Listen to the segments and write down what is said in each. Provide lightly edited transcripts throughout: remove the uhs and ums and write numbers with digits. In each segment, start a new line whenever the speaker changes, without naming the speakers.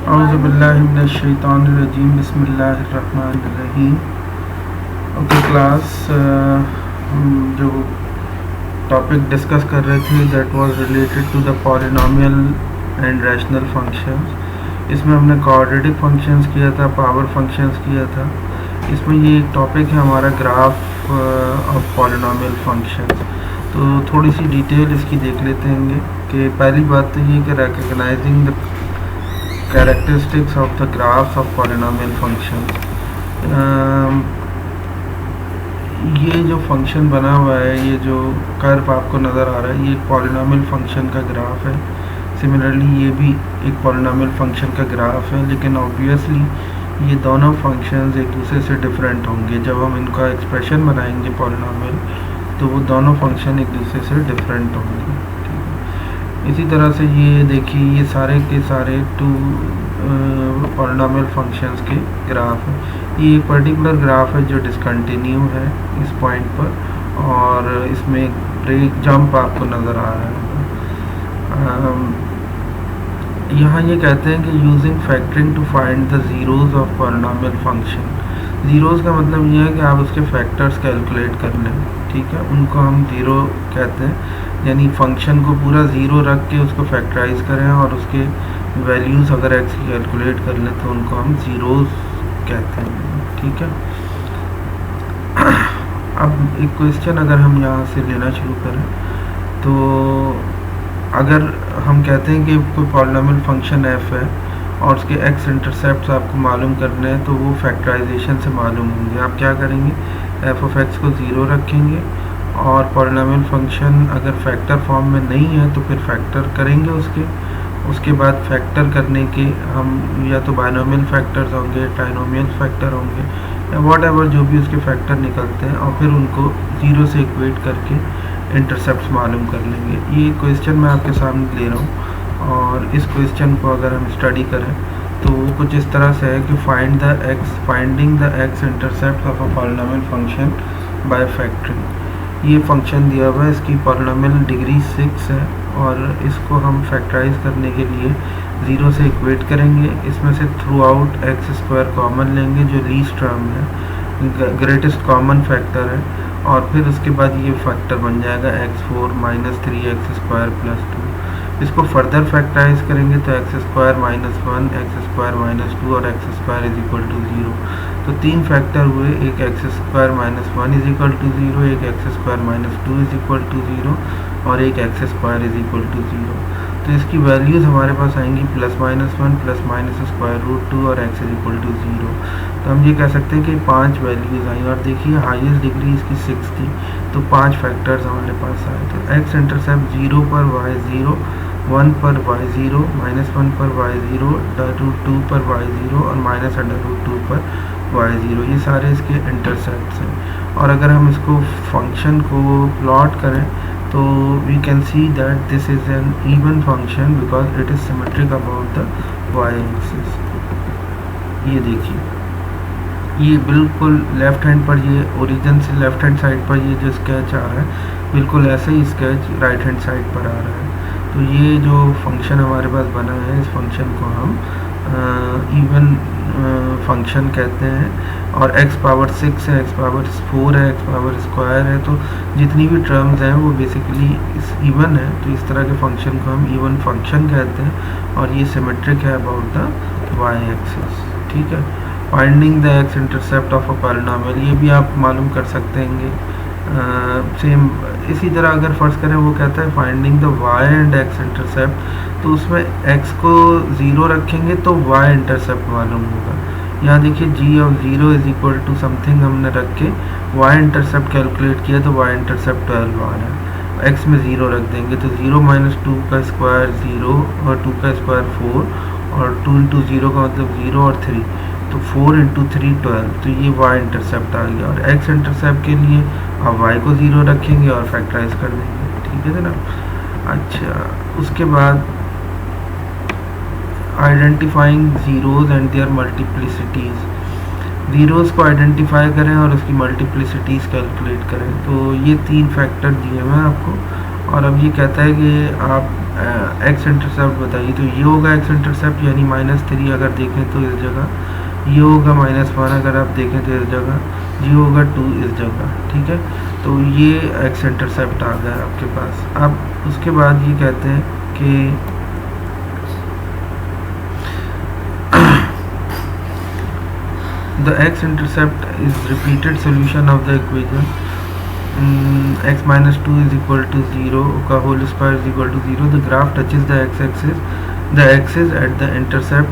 औज़ुबिल्लाहि मिनश्शैतानिर्रजीम बिस्मिल्लाहिर्रहमानिर्रहीम। Okay class, हम जो टॉपिक डिस्कस कर रहे थे that was related to the polynomial and rational functions. इसमें हमने क्वाड्रेटिक फंक्शंस किया था, पावर फंक्शंस किया था। इसमें ये एक टॉपिक है हमारा ग्राफ ऑफ पॉलिनोमियल फंक्शंस। तो थोड़ी सी डिटेल इसकी देख लेते हैं कि पहली बात तो ये कि recognising the characteristics of the graphs of polynomial function. ये जो फंक्शन बना हुआ है, ये जो कर्व आपको नज़र आ रहा है, ये एक पॉलिनोमियल फंक्शन का ग्राफ है। सिमिलरली ये भी एक पॉलिनोमियल फंक्शन का ग्राफ है, लेकिन ऑब्वियसली ये दोनों फंक्शंस एक दूसरे से डिफरेंट होंगे। जब हम इनका एक्सप्रेशन बनाएंगे पॉलिनोमियल, तो वो दोनों फंक्शन एक दूसरे से डिफरेंट होंगे। इसी तरह से ये देखिए, ये सारे के सारे टू पॉलिनोमियल फंक्शंस के ग्राफ हैं। ये एक पर्टिकुलर ग्राफ है जो डिसकंटिन्यू है इस पॉइंट पर, और इसमें एक ब्रेक जंप आपको नज़र आ रहा है। यहाँ ये कहते हैं कि using factoring to find the zeros of polynomial function. Zeros का मतलब ये है कि आप उसके फैक्टर्स कैलकुलेट कर लें, ठीक है, उनको हम ज़ीरो कहते हैं। यानी फंक्शन को पूरा ज़ीरो रख के उसको फैक्टराइज करें और उसके वैल्यूज़ अगर एक्स की कैलकुलेट कर लें तो उनको हम ज़ीरोज़ कहते हैं, ठीक है। अब एक क्वेश्चन अगर हम यहाँ से लेना शुरू करें, तो अगर हम कहते हैं कि कोई पॉलिनोमियल फंक्शन f है और उसके x इंटरसेप्ट्स आपको मालूम करने हैं, तो वो फैक्टराइजेशन से मालूम होंगे। आप क्या करेंगे, f ऑफ x को ज़ीरो रखेंगे, और पॉलिनोमियल फंक्शन अगर फैक्टर फॉर्म में नहीं है तो फिर फैक्टर करेंगे उसके बाद फैक्टर करने के हम या तो बाइनोमियल फैक्टर्स होंगे, ट्राइनोमियल फैक्टर होंगे, या वॉट एवर जो भी उसके फैक्टर निकलते हैं, और फिर उनको ज़ीरो से इक्वेट करके इंटरसेप्ट्स मालूम कर लेंगे। ये क्वेश्चन मैं आपके सामने ले रहा हूँ, और इस क्वेश्चन को अगर हम स्टडी करें तो वो कुछ इस तरह से है कि finding the x intercept of a polynomial function by factoring. ये फंक्शन दिया हुआ है, इसकी पॉलिनोमियल डिग्री 6 है, और इसको हम फैक्टराइज करने के लिए ज़ीरो से इक्वेट करेंगे। इसमें से through out x square common लेंगे जो लीस्ट टर्म है, ग्रेटेस्ट कॉमन फैक्टर है, और फिर उसके बाद ये फैक्टर बन जाएगा x4 minus 3x square plus 2। इसको फर्दर फैक्टराइज करेंगे तो x square minus 1, x square minus 2 और x square is equal to 0। तो तीन फैक्टर हुए, एक x square minus 1 is equal to 0, एक x square minus 2 is equal to 0, और एक x square is equal to 0। तो इसकी वैल्यूज़ हमारे पास आएंगी plus minus 1 plus minus square root 2 और एक्स इज इक्वल टू 0। तो हम ये कह सकते हैं कि 5 वैल्यूज़ आई, और देखिए हाईएस्ट डिग्री इसकी 6 थी, तो 5 फैक्टर्स हमारे पास आए। तो एक्स इंटरसेप्ट 0 पर y 0, 1 पर y 0, माइनस 1 पर y 0, रूट 2 पर y 0 और माइनस अंडर रूट 2 पर y 0, ये सारे इसके इंटरसेप्ट्स हैं। और अगर हम इसको फंक्शन को प्लॉट करें तो we can see that this is an even function because it is symmetric about the y axis. ये देखिए, ये बिल्कुल लेफ़्ट हैंड पर, ये ओरिजिन से लेफ़्ट हैंड साइड पर ये जो स्केच आ रहा है, बिल्कुल ऐसे ही स्केच राइट हैंड साइड पर आ रहा है। तो ये जो फंक्शन हमारे पास बना है, इस फंक्शन को हम इवन फंक्शन कहते हैं। और x पावर 6 है, x पावर 4 है, x पावर स्क्वायर है, तो जितनी भी टर्म्स हैं वो बेसिकली इस इवन है। तो इस तरह के फंक्शन को हम इवन फंक्शन कहते हैं, और ये सिमेट्रिक है अबाउट द y एक्सिस, ठीक है। Finding the x intercept of a polynomial, ये भी आप मालूम कर सकते हैं। सेम इसी तरह अगर फर्ज करें, वो कहता है finding the y and x intercept, तो उसमें x को 0 रखेंगे तो y इंटरसेप्ट मालूम होगा। यहाँ देखिए g of 0 is equal to something हमने रख के y इंटरसेप्ट कैलकुलेट किया, तो y इंटरसेप्ट 12 आ रहा है। x में 0 रख देंगे तो 0 माइनस 2 का स्क्वायर 0 और 2 का स्क्वायर 4, और 2 इंटू 0 का मतलब 0 और 3, तो 4 इंटू 3 12, तो ये y इंटरसेप्ट आ गया। और x इंटरसेप्ट के लिए आप y को 0 रखेंगे और फैक्टराइज कर देंगे, ठीक है ना। अच्छा, उसके बाद identifying zeros and their multiplicities. Zeros को आइडेंटिफाई करें और उसकी मल्टीप्लिसिटीज़ कैलकुलेट करें। तो ये 3 फैक्टर दिए हुए हैं आपको, और अब ये कहता है कि आप एक्स इंटरसेप्ट बताइए। तो ये होगा एक्स इंटरसेप्ट यानी -3 अगर देखें तो इस जगह, ये होगा -1 अगर आप देखें तो इस जगह, ये होगा 2 इस जगह, ठीक है। तो ये एक्स इंटरसेप्ट आ गया आपके पास। अब उसके बाद ये कहते हैं कि the x-intercept is repeated solution of the equation x minus 2 is equal to 0 का whole square is equal to 0. The graph touches the x-axis, the axis at the intercept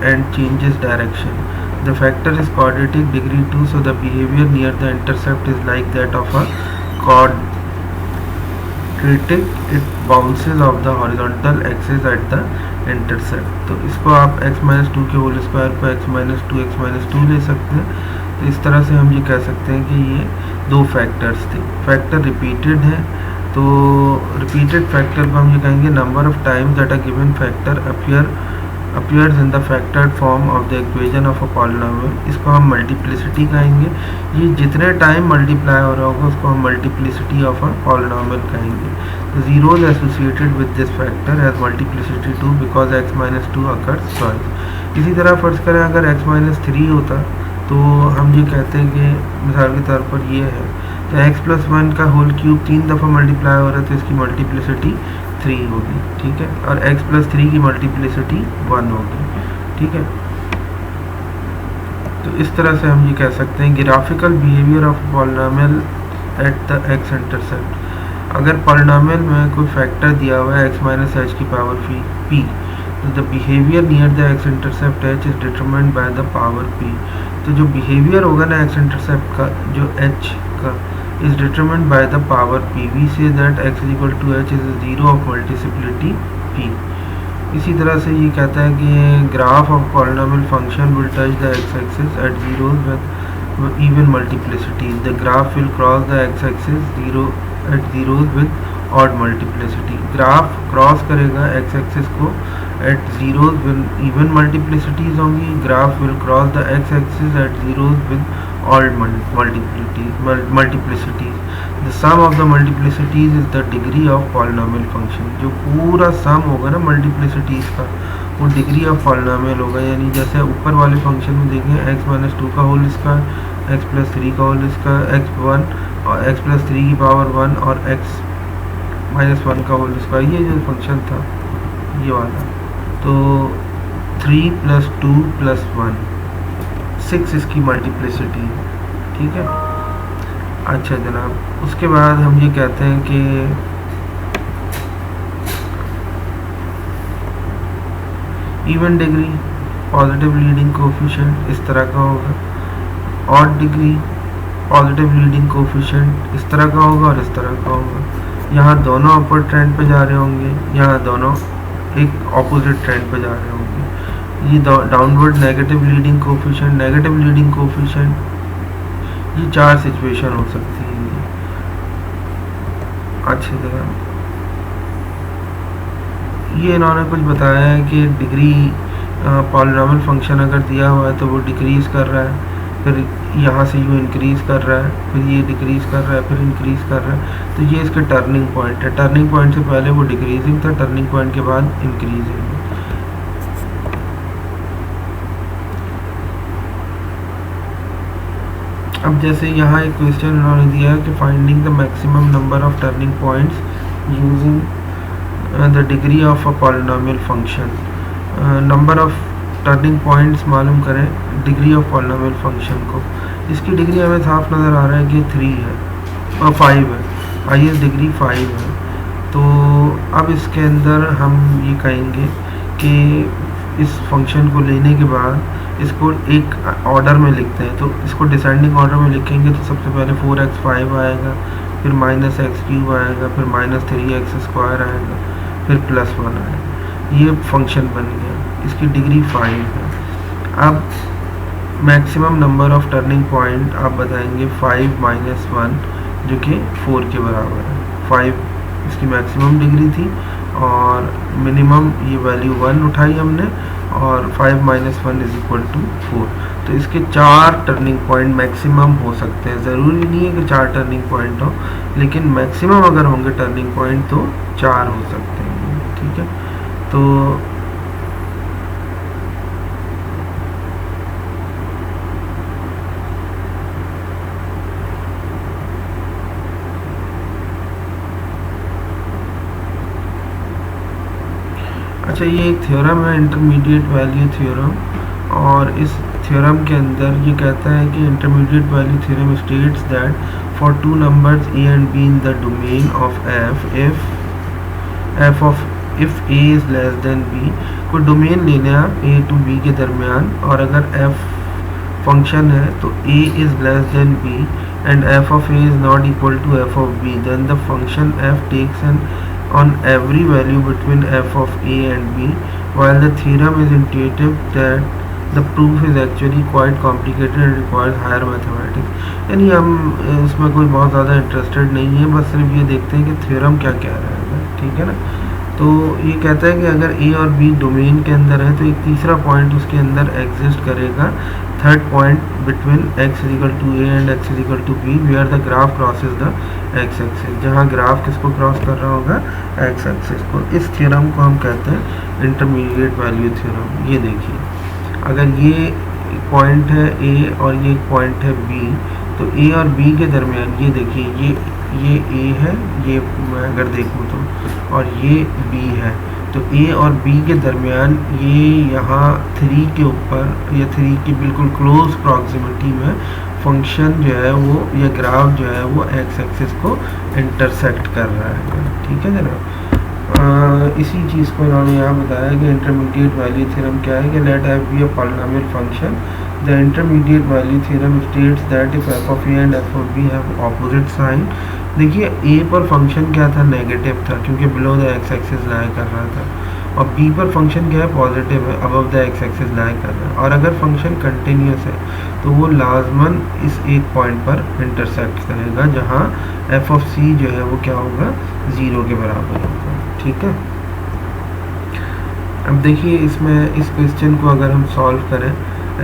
and changes direction. The factor is quadratic degree 2, so the behavior near the intercept is like that of a quadratic. It bounces off the horizontal axis at the intercept. तो इसको आप x minus 2 के whole square पर x minus 2 ले सकते हैं। तो इस तरह से हम ये कह सकते हैं कि ये दो फैक्टर्स थे, फैक्टर रिपीटेड है। तो रिपीटेड फैक्टर को हम ये कहेंगे number of times that a given factor appears in the factored form of the equation of a polynomial। इसको हम मल्टीप्लिसिटी कहेंगे। ये जितने टाइम मल्टीप्लाई हो रहा होगा उसको हम मल्टीप्लिसिटी ऑफ अ पॉलिनॉमियल कहेंगे। The zeros associated with this factor has multiplicity 2 because x minus 2 occurs twice। इसी तरह फर्ज करें अगर x minus 3 होता तो हम ये कहते हैं कि मिसाल के तौर पर ये है तो x plus 1 का होल क्यूब 3 दफ़ा मल्टीप्लाई हो रहा है तो इसकी मल्टीप्लिसिटी 3 होगी, ठीक है। और x plus 3 की मल्टीप्लिसिटी 1 होगी, ठीक है। तो इस तरह से हम ये कह सकते हैं graphical behaviour of polynomial at the x intercept. अगर पॉलिनॉमियल में कोई फैक्टर दिया हुआ है x माइनस एच की पावर p, तो the behaviour near the x intercept h is determined by the power p। तो जो बिहेवियर होगा ना x इंटरसेप्ट का, जो h का, is determined by the power p। We say that x is equal to h is a zero of multiplicity p। इसी तरह से ये कहता है कि graph of polynomial function will touch the x-axis at zeros with even multiplicity। The graph will cross the x-axis at zeros with odd multiplicity। Graph cross करेगा x-axis को at zeros with even multiplicities होंगी। Graph will cross the x-axis at zeros with odd multiplicities। The sum of the multiplicities is the degree of polynomial function। जो पूरा सम होगा ना multiplicities का वो degree of polynomial होगा। यानी जैसे ऊपर वाले फंक्शन में देखें x माइनस 2 का होल स्क्वायर, x प्लस 3 का होल स्क्वायर, x1 और x प्लस 3 की पावर 1 और x माइनस 1 का होल स्क्वायर, ये जो फंक्शन था ये वाला। तो 3 प्लस 2 प्लस 1 6 इसकी मल्टीप्लिसिटी, ठीक है। अच्छा जनाब, उसके बाद हम ये कहते हैं कि even degree positive leading coefficient इस तरह का होगा, odd degree positive leading coefficient इस तरह का होगा और इस तरह का होगा। यहाँ दोनों अपवर्ड ट्रेंड पे जा रहे होंगे, यहाँ दोनों एक ऑपोजिट ट्रेंड पे जा रहे होंगे। ये डाउनवर्ड नेगेटिव लीडिंग कोफिशिएंट, ये 4 सिचुएशन हो सकती है। अच्छी तरह ये इन्होंने कुछ बताया है कि डिग्री पॉलिनॉमियल फंक्शन अगर दिया हुआ है तो वो डिक्रीज़ कर रहा है, फिर यहाँ से यूँ इंक्रीज़ कर रहा है, फिर ये डिक्रीज़ कर रहा है, फिर इंक्रीज़ कर रहा है। तो ये इसके टर्निंग पॉइंट है। टर्निंग पॉइंट से पहले वो डिक्रीजिंग था, टर्निंग पॉइंट के बाद इंक्रीजिंग। अब जैसे यहाँ एक क्वेश्चन उन्होंने दिया है कि finding the maximum number of turning points using the degree of a polynomial function. Number of turning points मालूम करें डिग्री ऑफ पॉलिनॉमियल फंक्शन को। इसकी डिग्री हमें साफ नज़र आ रहा है कि 3 है और 5 है, हाईएस्ट डिग्री 5 है। तो अब इसके अंदर हम ये कहेंगे कि इस फंक्शन को लेने के बाद इसको एक ऑर्डर में लिखते हैं। तो इसको डिसेंडिंग ऑर्डर में लिखेंगे तो सबसे पहले 4x5 आएगा, फिर -x³ आएगा, फिर -3x² आएगा, फिर +1 आएगा। ये फंक्शन बन गया, इसकी डिग्री 5 है। अब maximum number of turning point आप बताएंगे 5 - 1 जो कि 4 के बराबर है। 5 इसकी मैक्सिमम डिग्री थी और मिनिमम ये वैल्यू 1 उठाई हमने और 5 माइनस 1 इज इक्वल टू 4। तो इसके 4 टर्निंग पॉइंट मैक्सिमम हो सकते हैं, ज़रूरी नहीं है कि 4 टर्निंग पॉइंट हो, लेकिन मैक्सिमम अगर होंगे टर्निंग पॉइंट तो 4 हो सकते हैं। ठीक है, तो अच्छा, ये एक थ्योरम है इंटरमीडिएट वैल्यू थ्योरम, और इस थ्योरम के अंदर ये कहता है कि intermediate value theorem states that for two numbers A and B in the domain of F, F of if A is less than B, कोई डोमेन लेना ए टू बी के दरमियान, और अगर एफ फंक्शन है तो A is less than B and F of A is not equal to F of B, then the function F takes on on every value between f of a and b. While the theorem is intuitive, that the proof is actually quite complicated and requires higher mathematics. यानी हम इसमें कोई बहुत ज़्यादा interested नहीं है, बस सिर्फ ये देखते हैं कि थ्योरम क्या कह रहा है। ठीक है ना, तो ये कहता है कि अगर a और b डोमेन के अंदर है तो एक तीसरा पॉइंट उसके अंदर एग्जिस्ट करेगा, third point between x is equal to a and x is equal to b, where the graph crosses the x axis, जहाँ ग्राफ किसको क्रॉस कर रहा होगा, x एक्सिस को। इस थ्योरम को हम कहते हैं इंटरमीडिएट वैल्यू थ्योरम। ये देखिए, अगर ये पॉइंट है a और ये पॉइंट है b, तो a और b के दरमियान ये देखिए, ये a है, ये मैं अगर देखूँ तो, और ये b है, तो a और b के दरमियान ये यहाँ 3 के ऊपर या 3 की बिल्कुल क्लोज प्रॉक्सिमिटी में फंक्शन जो है वो, ये ग्राफ जो है वो x एक्सिस को इंटरसेक्ट कर रहा है। ठीक है जनाब, इसी चीज़ को इन्होंने यहाँ बताया कि इंटरमीडिएट वैल्यू थ्योरम क्या है, कि let f be a polynomial function, the intermediate value theorem states that if f of a and f of b have opposite sign. देखिए a पर फंक्शन क्या था, नेगेटिव था, क्योंकि below the x axis lie कर रहा था, और b पर फंक्शन क्या है, पॉजिटिव है, above the x axis lie कर रहा है। और अगर फंक्शन कंटिन्यूस है तो वो लाजमन इस एक पॉइंट पर इंटरसेक्ट करेगा, जहाँ f ऑफ c जो है वो क्या होगा, 0 के बराबर होगा। ठीक है, अब देखिए इसमें इस क्वेश्चन को अगर हम सॉल्व करें,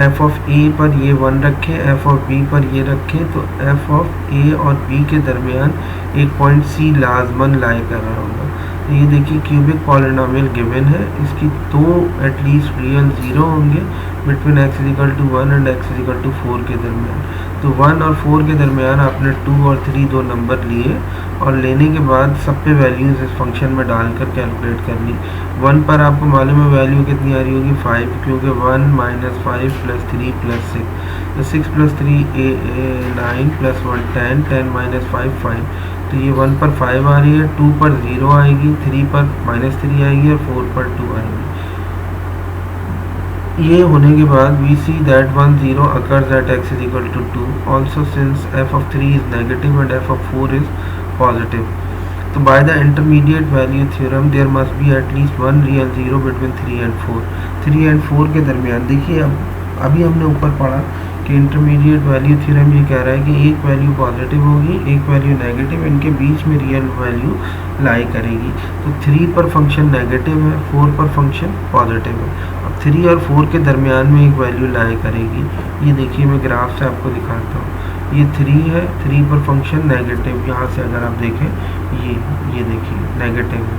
f ऑफ a पर ये 1 रखें, f ऑफ b पर ये रखें, तो f ऑफ a और b के दरमियान एक पॉइंट c लाजमन लाई कर रहा होगा। तो ये देखिए क्यूबिक पॉलिनोमियल गिवन है, इसकी दो एटलीस्ट रियल 0 होंगे between x is equal to 1 and x is equal to 4 के दरमियान। तो 1 और 4 के दरमियान आपने 2 और 3 दो नंबर लिए, और लेने के बाद सब पे वैल्यूज इस फंक्शन में डालकर कैलकुलेट कर ली। 1 पर आपको मालूम है वैल्यू कितनी आ रही होगी, 5, क्योंकि 1 माइनस 5 प्लस 3 प्लस 6, तो 6 प्लस 3 9 प्लस 1 10, 10 माइनस 5 5, तो ये 1 पर 5 आ रही है, 2 पर 0 आएगी, 3 पर माइनस 3 आएगी, और 4 पर 2 आएगी। ये होने के बाद we see that 1 0 occurs at x is equal to 2, also since f of 3 is negative and f of 4 is positive. So by the intermediate value theorem there must be at least one real 0 between 3 and 4. 3 and 4 के दरमियान देखिए, अब अभी हमने ऊपर पढ़ा कि intermediate value theorem ये कह रहा है कि एक वैल्यू पॉजिटिव होगी, एक वैल्यू नेगेटिव, इनके बीच में रियल वैल्यू लाई करेगी। तो 3 पर फंक्शन नेगेटिव है, 4 पर फंक्शन पॉजिटिव है। अब 3 और 4 के दरमियान में एक वैल्यू लाई करेगी। ये देखिए मैं ग्राफ से आपको दिखाता हूँ, ये 3 है, 3 पर फंक्शन नेगेटिव, यहाँ से अगर आप देखें ये देखिए नेगेटिव है,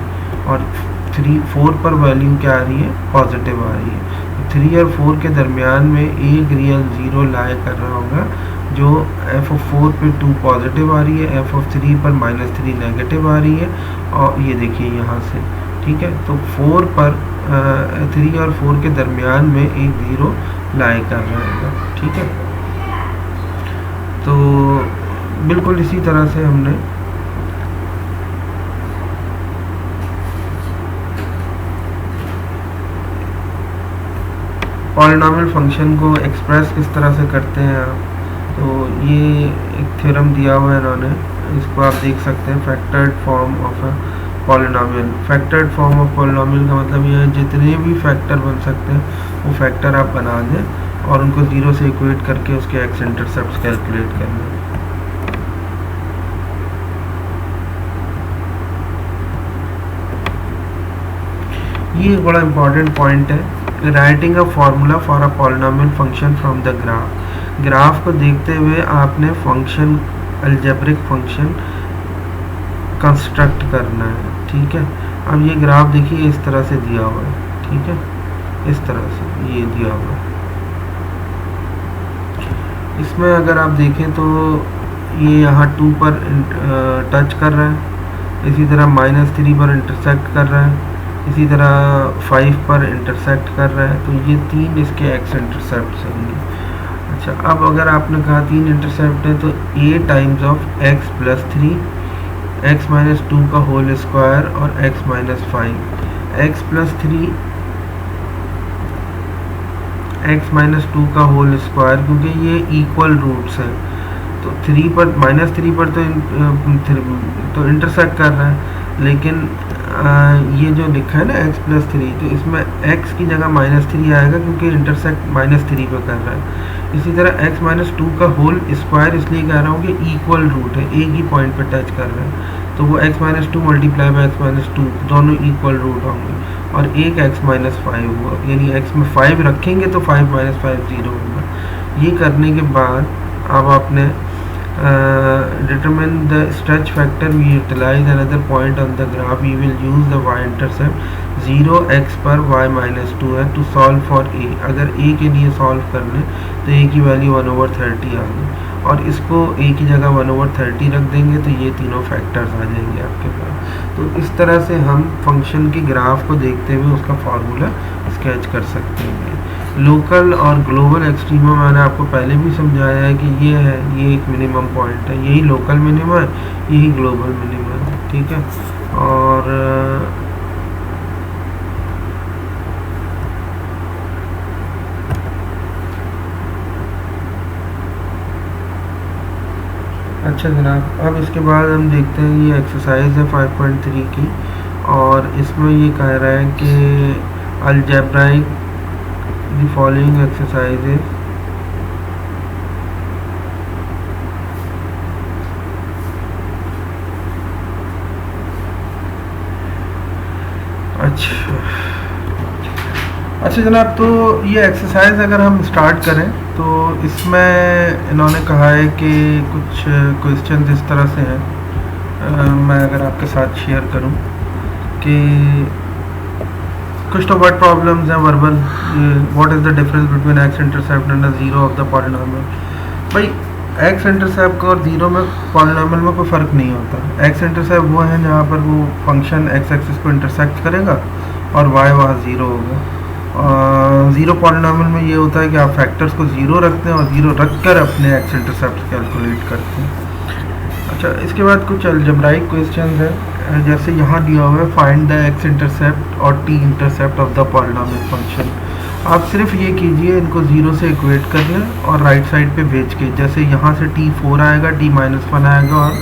और 4 पर वैल्यू क्या आ रही है, पॉजिटिव आ रही है। 3 और 4 के दरमियान में एक रियल 0 लाई कर रहा होगा, जो f ऑफ 4 पे 2 पॉजिटिव आ रही है, f ऑफ 3 पर -3 नेगेटिव आ रही है, और ये देखिए यहाँ से, ठीक है। तो 4 पर 3 और 4 के दरमियान में एक 0 लाई कर रहा है, ठीक है। तो बिल्कुल इसी तरह से हमने पॉलिनोमियल फंक्शन को एक्सप्रेस किस तरह से करते हैं आप, तो ये एक थ्योरम दिया हुआ है इन्होंने, इसको आप देख सकते हैं, factored form of a polynomial. Factored form of polynomial का मतलब ये है जितने भी फैक्टर बन सकते हैं वो फैक्टर आप बना दें और उनको 0 से इक्वेट करके उसके एक्स इंटरसेप्ट कैलकुलेट कर लें। ये एक बड़ा इम्पॉर्टेंट पॉइंट है writing a formula for a polynomial function from the graph. Graph को देखते हुए आपने फंक्शन, अलजेब्रिक फंक्शन कंस्ट्रक्ट करना है, ठीक है। अब ये ग्राफ देखिए इस तरह से दिया हुआ है, ठीक है, इस तरह से ये दिया हुआ है। इसमें अगर आप देखें तो ये यहाँ 2 पर टच कर रहा है, इसी तरह -3 पर इंटरसेक्ट कर रहा है, इसी तरह 5 पर इंटरसेक्ट कर रहा है। तो ये 3 इसके एक्स इंटरसेप्ट होंगे। अच्छा, अब अगर आपने कहा 3 इंटरसेप्ट है तो a times of x plus 3, x minus 2 का होल स्क्वायर और x minus 5, x plus 3 x minus 2 का होल स्क्वायर, क्योंकि ये इक्वल रूट्स है तो 3 पर -3 पर तो इंटरसेक्ट कर रहा है, लेकिन ये जो लिखा है ना x प्लस 3, तो इसमें x की जगह -3 आएगा क्योंकि इंटरसेक्ट -3 पे कर रहा है। इसी तरह x माइनस 2 का होल स्क्वायर इसलिए कह रहा हूँ कि इक्वल रूट है, एक ही पॉइंट पे टच कर रहा है, तो वो x minus 2 multiply by x minus 2 दोनों इक्वल रूट होंगे, और एक x माइनस 5 हुआ, यानी x में 5 रखेंगे तो 5 माइनस 5 0 होगा। ये करने के बाद अब आपने determine the stretch factor, we utilize another point on the graph, we will use the y-intercept 0x पर y minus 2 है to solve for a। अगर a के लिए सॉल्व कर लें तो a की वैल्यू 1/30 आ गई, और इसको a की जगह 1/30 रख देंगे तो ये तीनों फैक्टर्स आ जाएंगे आपके पास। तो इस तरह से हम फंक्शन के ग्राफ को देखते हुए उसका फार्मूला स्केच कर सकते हैं। लोकल और ग्लोबल एक्सट्रीमा मैंने आपको पहले भी समझाया है कि ये है, ये एक मिनिमम पॉइंट है, यही लोकल मिनिमम है, यही ग्लोबल मिनिमम है, ठीक है। और अच्छा जनाब, अब इसके बाद हम देखते हैं ये एक्सरसाइज है 5.3 की, और इसमें ये कह रहा है कि अलजेब्राइक the following exercises अच्छा जनाब, तो ये एक्सरसाइज अगर हम स्टार्ट करें तो इसमें इन्होंने कहा है कि कुछ क्वेश्चन इस तरह से हैं, मैं अगर आपके साथ शेयर करूं कि कुछ तो वर्ड प्रॉब्लम्स हैं verbal. What is the difference between x intercept and zero of the polynomial. भाई एक्स इंटरसेप्ट और जीरो में पॉलिनोमियल में कोई फ़र्क नहीं होता। एक्स इंटरसेप्ट वो है जहाँ पर वो फंक्शन एक्स एक्सिस को इंटरसेक्ट करेगा और वाई वहाँ ज़ीरो होगा। ज़ीरो पॉलिनोमियल में ये होता है कि आप फैक्टर्स को ज़ीरो रखते हैं और ज़ीरो रख कर अपने एक्स इंटरसेप्ट कैलकुलेट करते हैं। अच्छा, इसके बाद कुछ अलजेब्राइक क्वेश्चन है, जैसे यहाँ दिया हुआ है फाइंड द एक्स इंटरसेप्ट और T intercept of the polynomial function. आप सिर्फ ये कीजिए, इनको ज़ीरो से इक्वेट कर लें और राइट साइड पे भेज के, जैसे यहाँ से t4 आएगा, t-1 आएगा और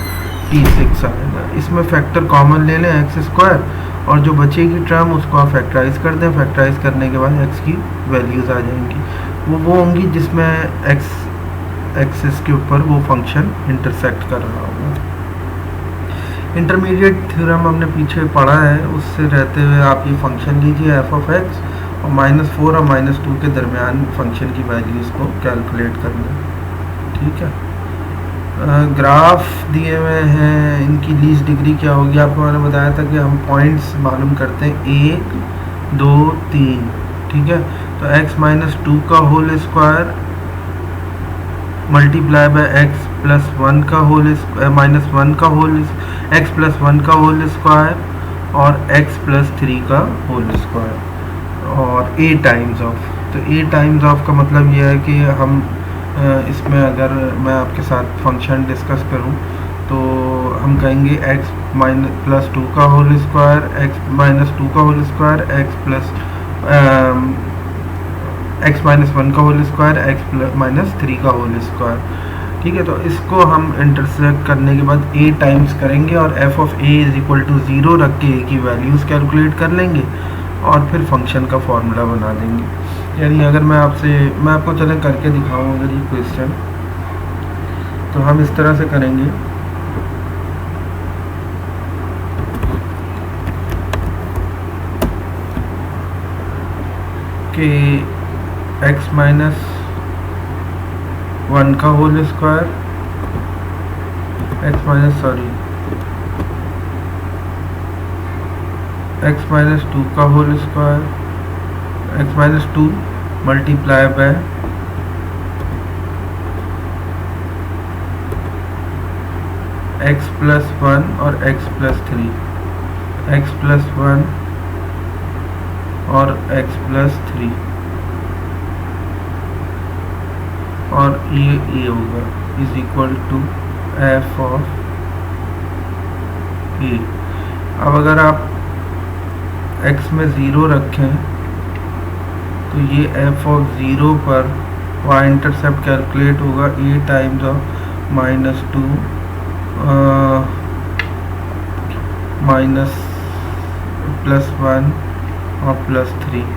t6 आएगा। इसमें फैक्टर कॉमन ले लें एक्स स्क्वायर, और जो बचेगी टर्म उसको आप फैक्टराइज कर दें। फैक्टराइज करने के बाद एक्स की वैल्यूज़ आ जाएंगी, वो होंगी जिसमें एक्स एक्सिस के ऊपर वो फंक्शन इंटरसेक्ट कर रहा होगा। इंटरमीडिएट थ्योरम हमने पीछे पढ़ा है, उससे रहते हुए आप ये फंक्शन लीजिए एफ ऑफ एक्स और -4 और -2 के दरमियान फंक्शन की वैल्यूज़ को कैलकुलेट कर लें, ठीक है। ग्राफ दिए हुए हैं, इनकी लीस्ट डिग्री क्या होगी आपको मैंने बताया था कि हम पॉइंट्स मालूम करते हैं 1 2 3, ठीक है। तो x माइनस 2 का whole square multiply by x plus 1 का होल माइनस 1 का होल x प्लस 1 का होल स्क्वायर और x प्लस 3 का होल स्क्वायर और a टाइम्स ऑफ। तो a टाइम्स ऑफ का मतलब यह है कि हम इसमें अगर मैं आपके साथ फंक्शन डिस्कस करूं तो हम कहेंगे x माइनस प्लस 2 का होल स्क्वायर, x माइनस 2 का whole square, x plus x minus 1 का whole square, x plus minus 3 का होल स्क्वायर, ठीक है। तो इसको हम इंटरसेक्ट करने के बाद a टाइम्स करेंगे और f of a is equal to 0 रख के a की वैल्यूज़ कैलकुलेट कर लेंगे और फिर फंक्शन का फॉर्मूला बना देंगे। यानी अगर मैं आपको चलें करके दिखाऊँ अगर ये क्वेश्चन, तो हम इस तरह से करेंगे कि x माइनस 1 का होल स्क्वायर, x माइनस 2 का whole square, x minus 2 multiply by x plus 1 और x प्लस 3, x प्लस 1 और x प्लस 3, और ये होगा is equal to f of a। अब अगर आप x में 0 रखें तो ये f ऑफ 0 पर y इंटरसेप्ट कैलकुलेट होगा a times of minus 2 minus plus 1 और प्लस 3,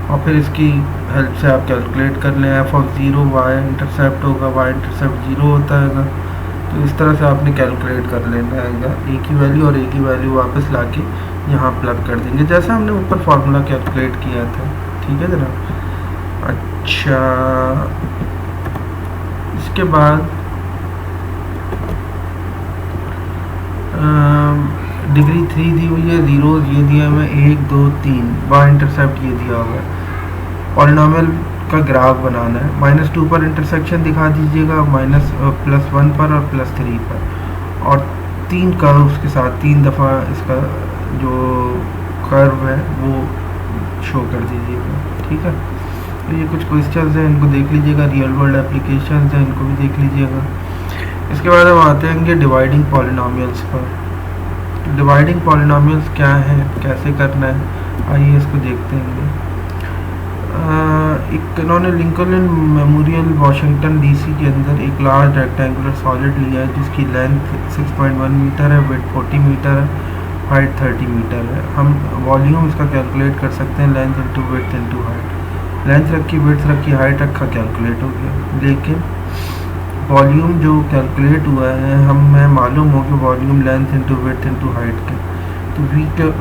और फिर इसकी हेल्प से आप कैलकुलेट कर लें f ऑफ 0 y इंटरसेप्ट होगा, y इंटरसेप्ट 0 होता है। तो इस तरह से आपने कैलकुलेट कर लेना है a की वैल्यू, और a की वैल्यू वापस लाके यहाँ प्लग कर देंगे जैसा हमने ऊपर फार्मूला कैलकुलेट किया था। ठीक है जनाब। अच्छा, इसके बाद डिग्री 3 दी हुई है, जीरोज ये दिया है 1 2 3, वाई इंटरसेप्ट ये दिया हुआ है। पॉलिनॉमियल का ग्राफ बनाना है, -2 पर इंटरसेक्शन दिखा दीजिएगा, +1 पर और +3 पर, और 3 कर्व्स के साथ 3 दफ़ा इसका जो कर्व है वो शो कर दीजिएगा। ठीक है, तो ये कुछ क्वेश्चंस हैं, इनको देख लीजिएगा, रियल वर्ल्ड एप्लीकेशंस हैं, इनको भी देख लीजिएगा। इसके बाद हम आते हैं डिवाइडिंग पॉलिनॉमियल्स पर। डिवाइडिंग पॉलिनॉमियल्स क्या है, कैसे करना है, आइए इसको देखते हैं। इन्होंने लिंकन मेमोरियल वाशिंगटन डीसी के अंदर एक लार्ज रेक्टेंगुलर सॉलिड लिया है जिसकी लेंथ 6.1 मीटर है, विड्थ 40 मीटर है, हाइट 30 मीटर है। हम वॉल्यूम इसका कैलकुलेट कर सकते हैं, length into width into height. Length रखी, विड्थ रखी, हाइट रखा, कैलकुलेट हो गया। लेकिन वॉल्यूम जो कैलकुलेट हुआ है हमें मालूम हो कि volume length into width into height के, तो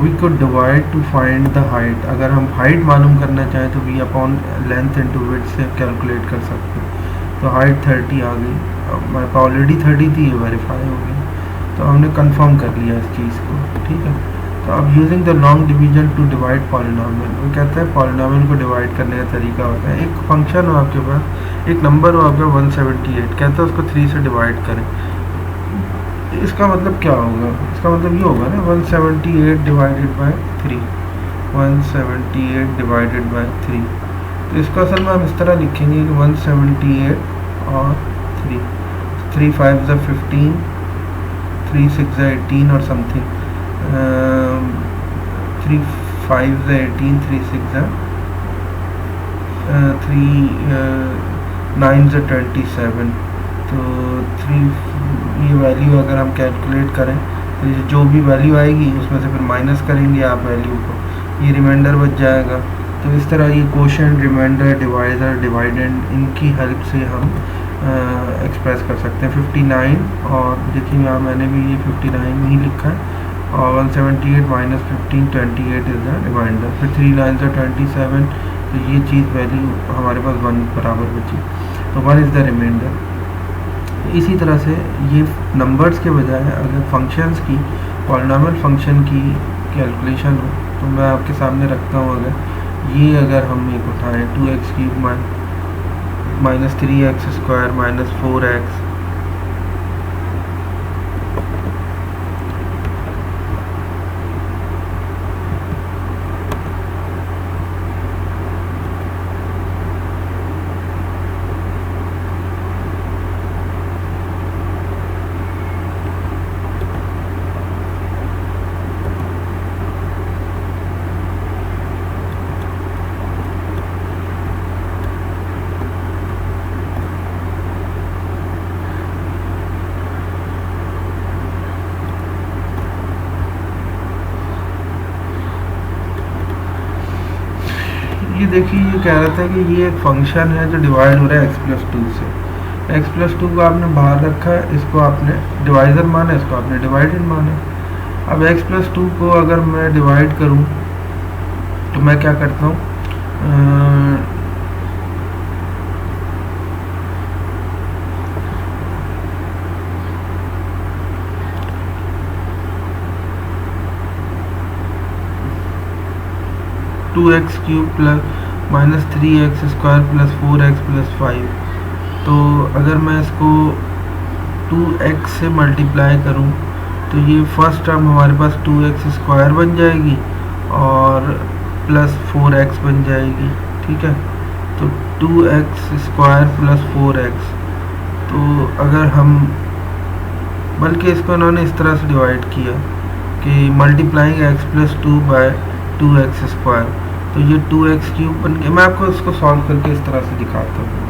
we could divide to find the height. अगर हम हाइट मालूम करना चाहें तो V upon length into width से कैलकुलेट कर सकते हैं। तो हाइट 30 आ गई, अब मेरे पास ऑलरेडी 30 थी, ये वेरीफाई हो गई, तो हमने कंफर्म कर लिया इस चीज़ को। ठीक है, तो अब using the long division to divide polynomial, वो कहते हैं पॉलिनॉमियल को डिवाइड करने का तरीका होता है, एक फंक्शन हो आपके पास, एक नंबर हो आपका 178, कहते हैं उसको 3 से डिवाइड करें। इसका मतलब क्या होगा, इसका मतलब ये होगा ना 178 डिवाइडेड बाय 3, 178 डिवाइडेड बाय 3। तो इसको असल में हम इस तरह लिखेंगे कि 178 और 3, 3 5 ज़ा 15, 3 6 ज़ा 18 और समथिंग, 3 5 ज़ा 18, 3 6 ज़ा 9 ज़ा 27। तो 3 ये वैल्यू अगर हम कैलकुलेट करें तो ये जो भी वैल्यू आएगी उसमें से फिर माइनस करेंगे आप वैल्यू को, ये रिमाइंडर बच जाएगा। तो इस तरह ये क्वोशंट, रिमाइंडर, डिवाइडर, डिवाइडेंड, इनकी हेल्प से हम एक्सप्रेस कर सकते हैं। 59 और देखिए यहाँ मैंने भी ये 59 ही लिखा है, और 178 माइनस 15 28 इज़ द रिमाइंडर, फिर 3 9 ज़ा 27। तो ये चीज़ वैल्यू हमारे पास 1 बराबर बची, तो 1 इज़ द रिमाइंडर। इसी तरह से ये नंबर्स के बजाय अगर फंक्शंस की, पॉलिनॉमियल फंक्शन की कैलकुलेशन हो तो मैं आपके सामने रखता हूँ। अगर हम एक उठाएँ 2x³ minus 3x² minus 4x, ये देखिए ये कह रहा था कि ये एक फंक्शन है जो डिवाइड हो रहा है x+2 से। x+2 को आपने बाहर रखा है, इसको आपने डिवाइज़र माना, इसको आपने डिवाइडेड माना। अब x+2 को अगर मैं डिवाइड करूं तो मैं क्या करता हूं, two x cube plus minus 3x square plus 4x plus 5। तो अगर मैं इसको 2x से मल्टीप्लाई करूं तो ये फर्स्ट टर्म हमारे पास 2x स्क्वायर बन जाएगी और प्लस 4x बन जाएगी। ठीक है, तो 2x स्क्वायर प्लस 4x। तो अगर हम, बल्कि इसको इन्होंने इस तरह से डिवाइड किया कि multiplying x plus 2 by 2x square, तो ये 2x क्यूब बन गया। मैं आपको इसको सॉल्व करके इस तरह से दिखाता हूँ।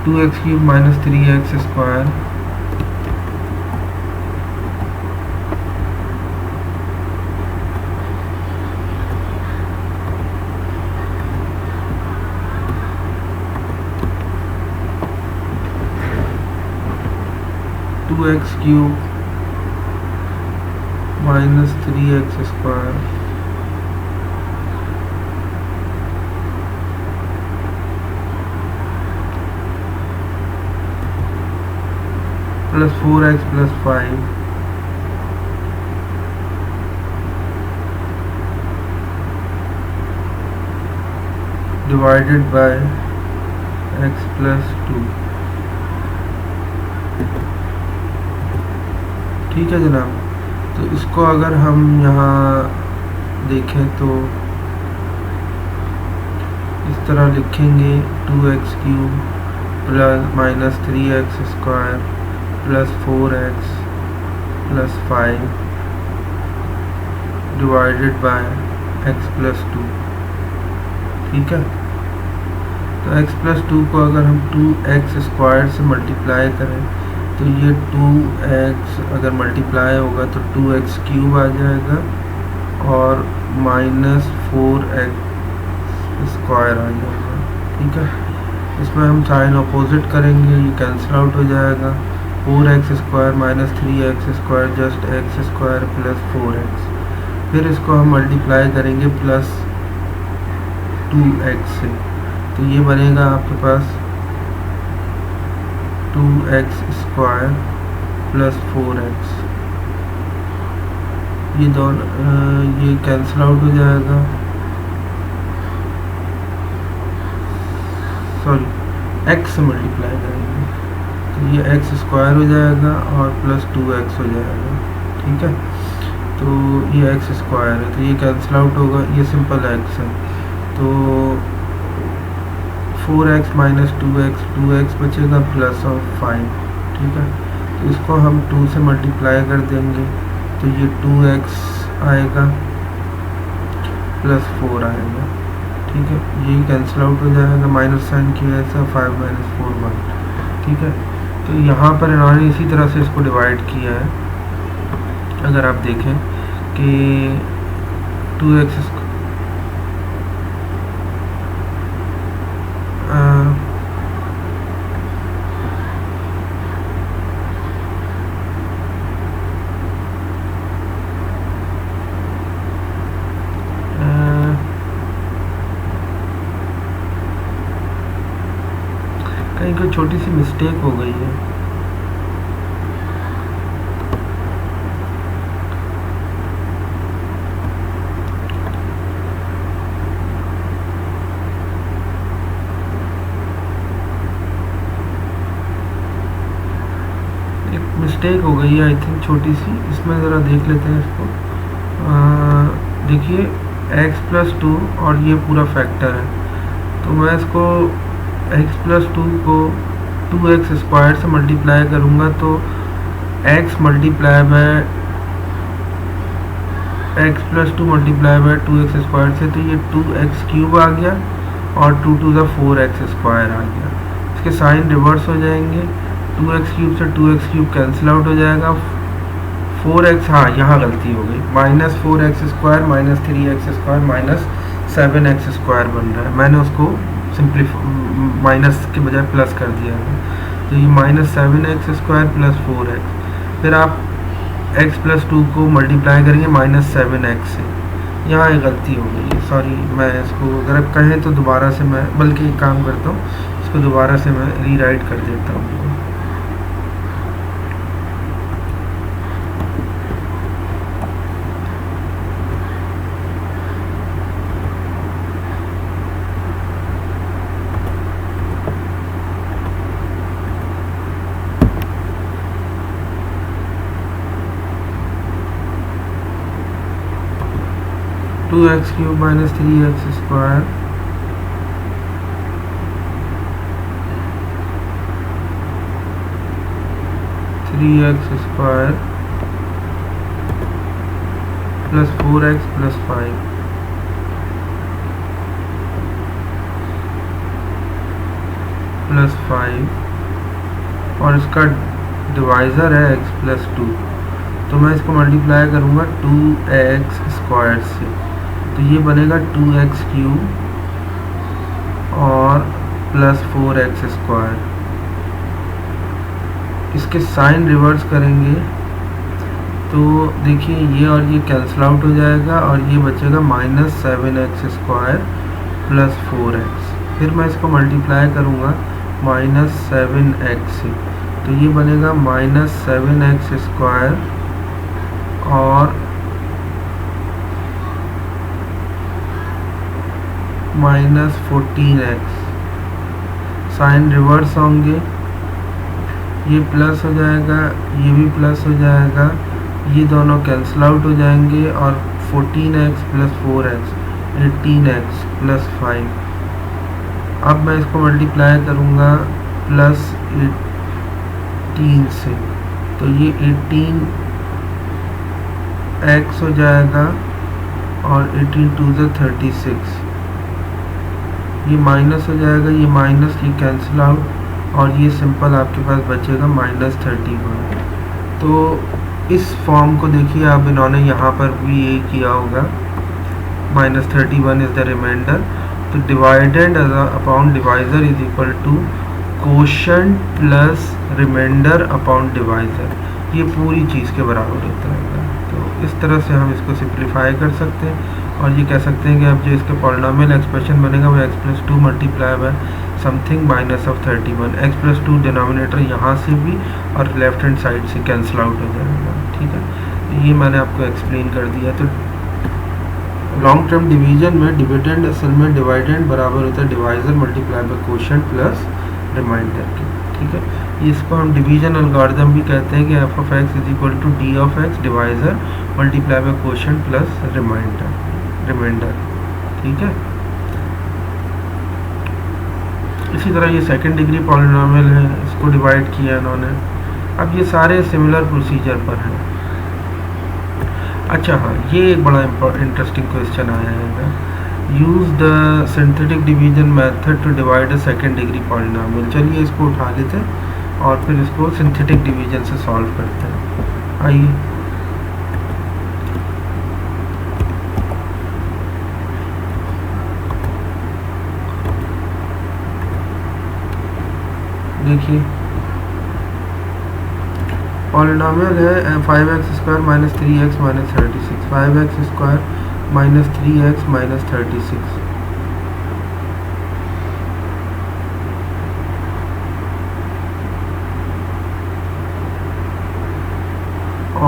2x cube minus 3x square x cube minus 3x square plus 4x plus 5 divided by x plus 2। ठीक है जनाब, तो इसको अगर हम यहाँ देखें तो इस तरह लिखेंगे 2x cube plus minus 3x square plus 4x plus 5 divided by x plus 2। ठीक है, तो x प्लस 2 को अगर हम 2x स्क्वायर से मल्टीप्लाई करें तो ये 2x अगर मल्टीप्लाई होगा तो 2x क्यूब आ जाएगा और माइनस 4x स्क्वायर आ जाएगा। ठीक है, इसमें हम साइन अपोजिट करेंगे, ये कैंसिल आउट हो जाएगा। 4x square minus 3x square just x square plus 4x। फिर इसको हम मल्टीप्लाई करेंगे प्लस 2x से, तो ये बनेगा आपके पास 2x स्क्वायर प्लस 4x। ये दोनों ये कैंसिल आउट हो जाएगा, सॉरी x से मल्टीप्लाई करेंगे तो ये x स्क्वायर हो जाएगा और प्लस 2x हो जाएगा। ठीक है, तो ये x स्क्वायर है तो ये कैंसिल आउट होगा, ये सिंपल x है। तो 4x माइनस 2x बचेगा प्लस ऑफ 5। ठीक है, तो इसको हम 2 से मल्टीप्लाई कर देंगे तो ये 2x आएगा प्लस 4 आएगा। ठीक है, ये कैंसिल आउट हो जाएगा, माइनस साइन की वजह से 5 माइनस 4 1। ठीक है, तो यहाँ पर इन्होंने इसी तरह से इसको डिवाइड किया है। अगर आप देखें कि 2x कहीं कोई छोटी सी मिस्टेक हो गई है। एक मिस्टेक हो गई है आई थिंक छोटी सी, इसमें ज़रा देख लेते हैं इसको। देखिए x प्लस 2 और ये पूरा फैक्टर है, तो मैं इसको x प्लस 2 को 2x स्क्वायर से मल्टीप्लाई करूँगा तो x multiply by x plus 2 multiply bye 2x square से, तो ये 2x क्यूब आ गया और 2 टू द 4x स्क्वायर आ गया। इसके साइन रिवर्स हो जाएंगे, 2x क्यूब से 2x क्यूब कैंसिल आउट हो जाएगा। 4x, हाँ यहाँ गलती हो गई, minus 4x square minus 3x square minus 7x square बन रहा है, मैंने उसको माइनस के बजाय प्लस कर दिया है। तो ये minus 7x square plus 4x। फिर आप x प्लस 2 को मल्टीप्लाई करेंगे माइनस 7x से, यहाँ एक गलती हो गई है, सॉरी। मैं इसको अगर आप कहें तो दोबारा से मैं बल्कि एक काम करता हूँ, इसको दोबारा से मैं रीराइट कर देता हूँ। 2x³ minus 3x² plus 4x plus 5 plus 5 और इसका डिवाइज़र है x प्लस 2, तो मैं इसको मल्टीप्लाई करूँगा 2x² से, तो ये बनेगा 2x³ और प्लस 4x²। इसके साइन रिवर्स करेंगे तो देखिए ये और ये कैंसिल आउट हो जाएगा और ये बचेगा -7x² प्लस 4x। फिर मैं इसको मल्टीप्लाई करूँगा -7x से, तो ये बनेगा -7x² और -14x। साइन रिवर्स होंगे, ये प्लस हो जाएगा, ये भी प्लस हो जाएगा, ये दोनों कैंसिल आउट हो जाएंगे और 14x plus 4x 18x plus 5। अब मैं इसको मल्टीप्लाई करूँगा प्लस 18 से, तो ये 18x हो जाएगा और 18 2 से 36, ये माइनस हो जाएगा, ये माइनस, ये कैंसिल आउट और ये सिंपल आपके पास बचेगा -31। तो इस फॉर्म को देखिए आप, इन्होंने यहाँ पर भी यही किया होगा, -31 इज़ द रिमाइंडर। तो divided upon divisor is equal to quotient plus remainder upon divisor, ये पूरी चीज़ के बराबर होता है। तो इस तरह से हम इसको सिंप्लीफाई कर सकते हैं और ये कह सकते हैं कि अब जो इसके पॉलिनोमियल एक्सप्रेशन बनेगा वो x plus 2 multiply bye something -31। x plus 2 denominator यहाँ से भी और लेफ्ट हैंड साइड से कैंसिल आउट हो जाएगा, ठीक है। ये मैंने आपको एक्सप्लेन कर दिया। तो लॉन्ग टर्म डिवीजन में डिविडेंड असल में डिवाइडेंड बराबर होता है divisor multiply by quotient plus remainder के, ठीक है। इसको हम डिवीजन एल्गोरिथम भी कहते हैं कि f(x) is equal to d(x) divisor multiply by quotient plus remainder, ठीक है। इसी तरह ये सेकंड डिग्री पॉलिनोमियल है, इसको डिवाइड किया इन्होंने। अब ये सारे सिमिलर प्रोसीजर पर हैं। अच्छा हाँ, ये एक बड़ा इंटरेस्टिंग क्वेश्चन आया है, use the synthetic division method to divide a second degree polynomial. चलिए इसको उठा लेते हैं और फिर इसको सिंथेटिक डिवीजन से सॉल्व करते हैं। आइए, देखिए पॉलिनोमियल है 5x² minus 3x minus 36, 5x² minus 3x minus 36।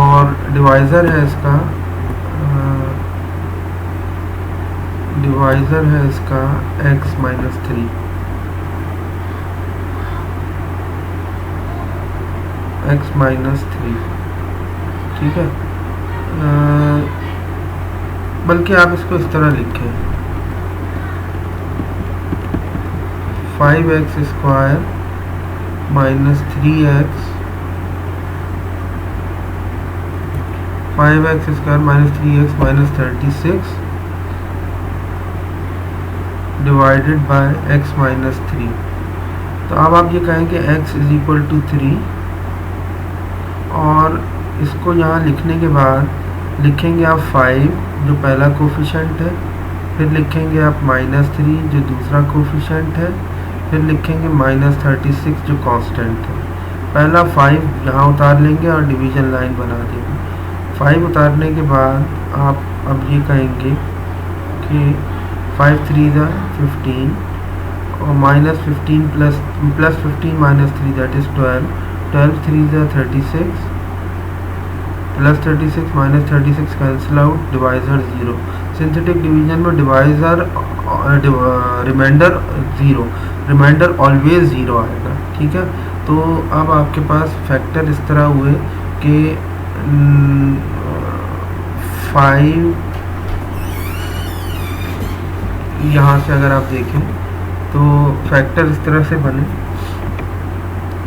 और डिवाइज़र है इसका, x माइनस 3, x माइनस 3, ठीक है। बल्कि आप इसको इस तरह लिखें 5x² minus 3x 5x² minus 3x minus 36 divided by x minus 3। तो अब आप ये कहें कि x इज इक्वल टू 3 और इसको यहाँ लिखने के बाद लिखेंगे आप 5 जो पहला कोफिशेंट है, फिर लिखेंगे आप -3 जो दूसरा कोफिशेंट है, फिर लिखेंगे -36 जो कांस्टेंट है। पहला 5 यहाँ उतार लेंगे और डिवीजन लाइन बना देंगे। 5 उतारने के बाद आप अब ये कहेंगे कि 5 3 ज़ा 15 और -15 प्लस 15 -3 दैट इज़ 12, 12 3 ज़ा 36 plus 36 minus 36 cancel out, divisor 0। Synthetic division में डिवाइजर रिमाइंडर 0, रिमाइंडर ऑलवेज 0 आएगा, ठीक है। तो अब आपके पास फैक्टर इस तरह हुए कि 5 यहाँ से अगर आप देखें तो फैक्टर इस तरह से बने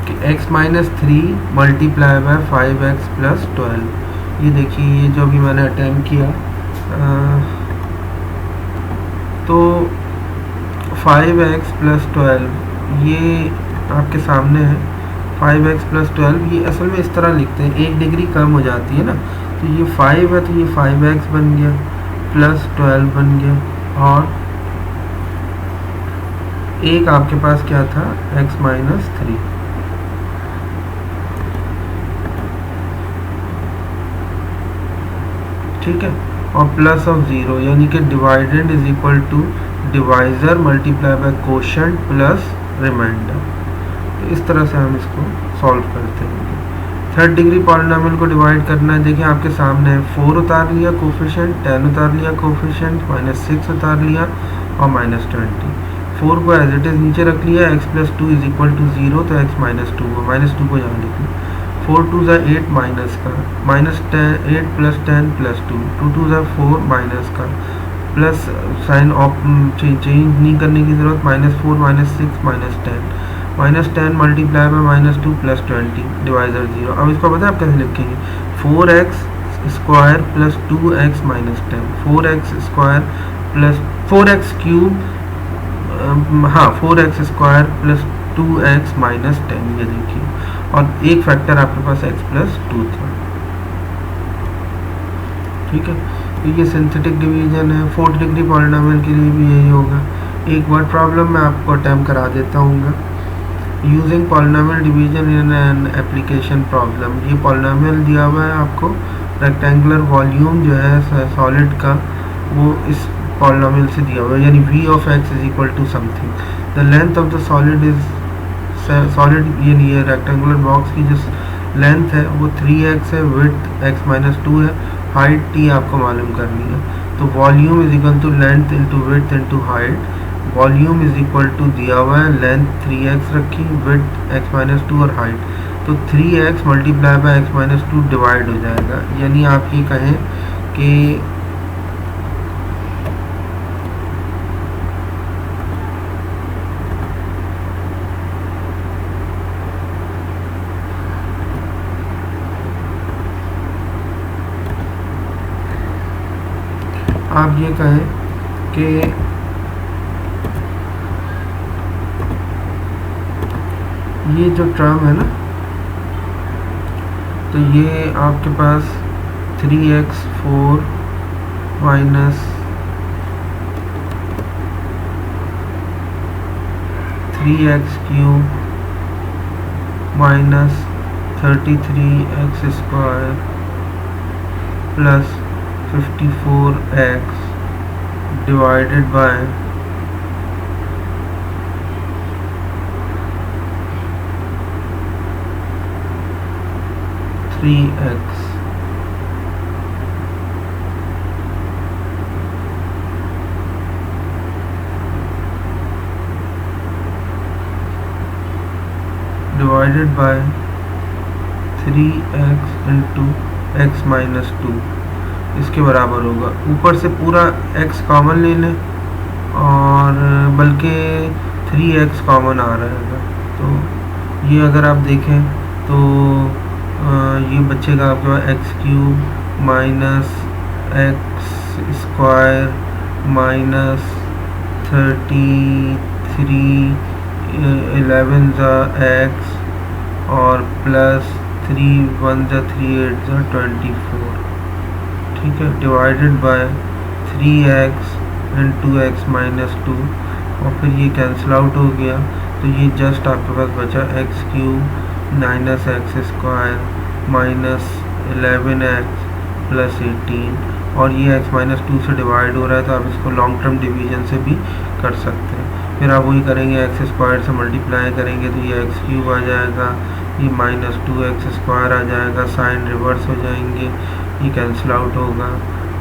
कि x minus 3 multiply by 5x plus 12। ये देखिए, ये जो भी मैंने अटैम्प्ट किया तो 5x प्लस 12 ये आपके सामने है। 5x प्लस 12 ये असल में इस तरह लिखते हैं, 1 डिग्री कम हो जाती है ना, तो ये 5 है तो ये 5x बन गया प्लस 12 बन गया, और एक आपके पास क्या था x माइनस 3, ठीक है, और प्लस ऑफ 0, यानी कि dividend is equal to divisor multiply by quotient plus remainder. तो इस तरह से हम इसको सॉल्व करते हैं। थर्ड डिग्री पॉलिनोमियल को डिवाइड करना है। देखिए आपके सामने है 4 उतार लिया कोफिशिएंट, 10 उतार लिया कोफिशिएंट, -6 उतार लिया और -20। 4 को एज इट इज़ नीचे रख लिया, x plus 2 is equal to 0, तो x माइनस 2 को यहाँ लिख लिया। 4 2 ज़ा 8 माइनस का, -8 प्लस 10 प्लस 2, 2 2 ज़ा 4 माइनस का, प्लस साइन ऑफ चेंज नहीं करने की ज़रूरत, -4 -6 -10, -10 मल्टीप्लाई बाय -2 प्लस 20, डिवाइजर 0। अब इसको पता है आप कैसे लिखेंगे, 4x square plus 2x minus 10, 4x square plus 4x cube, हाँ 4x square plus 2x minus 10, ये देखिए, और एक फैक्टर आपके पास x प्लस 2 था, ठीक है। तो ये सिंथेटिक डिवीजन है। 4th डिग्री पॉलिनोमियल के लिए भी यही होगा। एक वर्ड प्रॉब्लम मैं आपको अटैम्प्ट करा देता हूँ, using polynomial division in an application problem. ये पॉलिनोमियल दिया हुआ है आपको, रेक्टेंगुलर वॉल्यूम जो है सॉलिड का वो इस पॉलिनोमियल से दिया हुआ है, यानी v of x is equal to something, the length of the solid is solid, यानी ये रेक्टेंगुलर बॉक्स की जो लेंथ है वो 3x है, विड्थ x माइनस 2 है, हाइट t आपको मालूम करनी है। तो volume is equal to length into width into height. Volume is equal to दिया हुआ है, लेंथ 3x रखी, विड्थ x माइनस 2 और हाइट, तो 3x multiply by x minus 2 divide हो जाएगा। यानी आप ये कहें कि आप ये कहें कि ये जो टर्म है ना, तो ये आपके पास 3x4 minus 3x cube minus 33x square plus 54x divided by 3x divided by 3x into x minus 2 इसके बराबर होगा। ऊपर से पूरा x कॉमन ले लें और बल्कि 3x कॉमन आ रहेगा, तो ये अगर आप देखें तो ये बचेगा आपके पास X cube minus X square minus 33 11 ज़ा एक्स और प्लस 3 1 ज़ा 3 8 ज़ा 24, ठीक है, divided by 3x into x minus 2 और फिर ये कैंसिल आउट हो गया, तो ये जस्ट आपके पास बचा x cube minus X square minus 11x plus 18 और ये x माइनस 2 से डिवाइड हो रहा है तो आप इसको लॉन्ग टर्म डिवीजन से भी कर सकते हैं। फिर आप वही करेंगे, एक्स स्क्वायर से मल्टीप्लाई करेंगे तो ये एक्स क्यूब आ जाएगा, ये माइनस 2x स्क्वायर आ जाएगा, साइन रिवर्स हो जाएंगे, ये कैंसिल आउट होगा,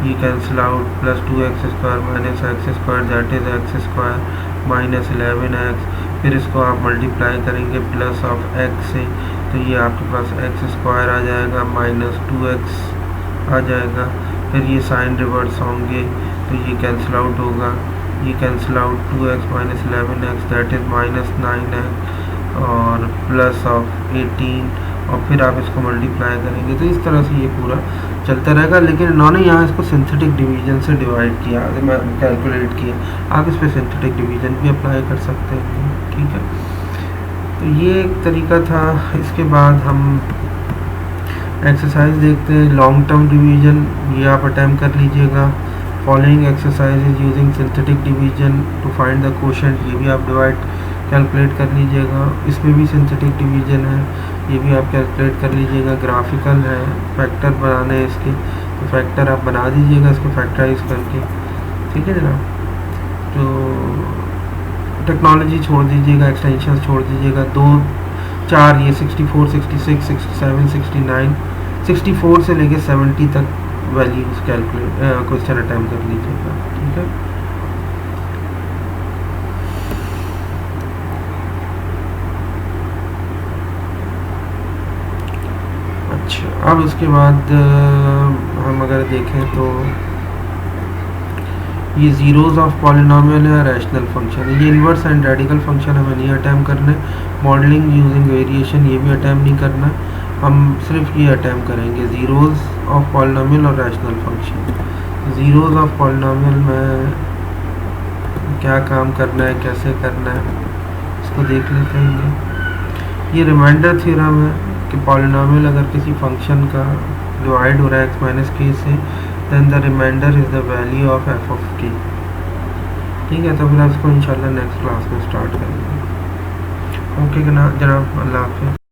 ये cancel out, plus 2x square minus X square that is x square minus 11x। फिर इसको आप मल्टीप्लाई करेंगे प्लस ऑफ x से तो ये आपके पास एक्स स्क्वायर आ जाएगा माइनस 2x आ जाएगा। फिर ये साइन रिवर्स होंगे तो ये कैंसिल आउट होगा, ये cancel out 2x minus 11x that is minus 9x और प्लस ऑफ 18 और फिर आप इसको मल्टीप्लाई करेंगे तो इस तरह से ये पूरा चलता रहेगा। लेकिन इन्होंने यहाँ इसको सिंथेटिक डिवीजन से डिवाइड किया, कैलकुलेट किया, आप इस पर सिंथेटिक डिवीजन भी अप्लाई कर सकते हैं, ठीक है। तो ये एक तरीका था। इसके बाद हम एक्सरसाइज देखते हैं, लॉन्ग टर्म डिवीजन, ये आप अटैम्प्ट कर लीजिएगा। Following exercise is using synthetic division to find the quotient, ये भी आप डिवाइड कैलकुलेट कर लीजिएगा। इसमें भी सिंथेटिक डिवीजन है, ये भी आप कैलकुलेट कर लीजिएगा। ग्राफिकल है, फैक्टर बनाने हैं इसके तो फैक्टर आप बना दीजिएगा इसको फैक्टराइज करके, ठीक है जनाब। तो टेक्नोलॉजी छोड़ दीजिएगा, एक्सटेंशन छोड़ दीजिएगा, 2 4 ये 64 66 67 69 64 से लेके 70 तक वैल्यूज कैलकुलेट क्वेश्चन अटैम्प्ट कर लीजिएगा, ठीक है। अच्छा, अब उसके बाद हम अगर देखें तो ये ज़ीरोज़ ऑफ पॉलिनॉमियल है, रैशनल फंक्शन है। ये इन्वर्स एंड रेडिकल फंक्शन हमें नहीं अटैम्प्ट करने, मॉडलिंग यूजिंग वेरिएशन ये भी अटैम्प्ट नहीं करना, हम सिर्फ ये अटैम्प्ट करेंगे ज़ीरोज़ ऑफ पॉलिनॉमियल और rational function. Zeros of polynomial में क्या काम करना है, कैसे करना है, इसको देख लेते हैं। ये रिमाइंडर थ्योरम है कि पॉलिनॉमियल अगर किसी फंक्शन का डिवाइड हो रहा है x माइनस के से, then the remainder is the value of f of k, ठीक है। तो फिर इसको इंशाल्लाह नेक्स्ट क्लास में स्टार्ट करेंगे। ओके जनाब, अल्लाह हाफ़िज़।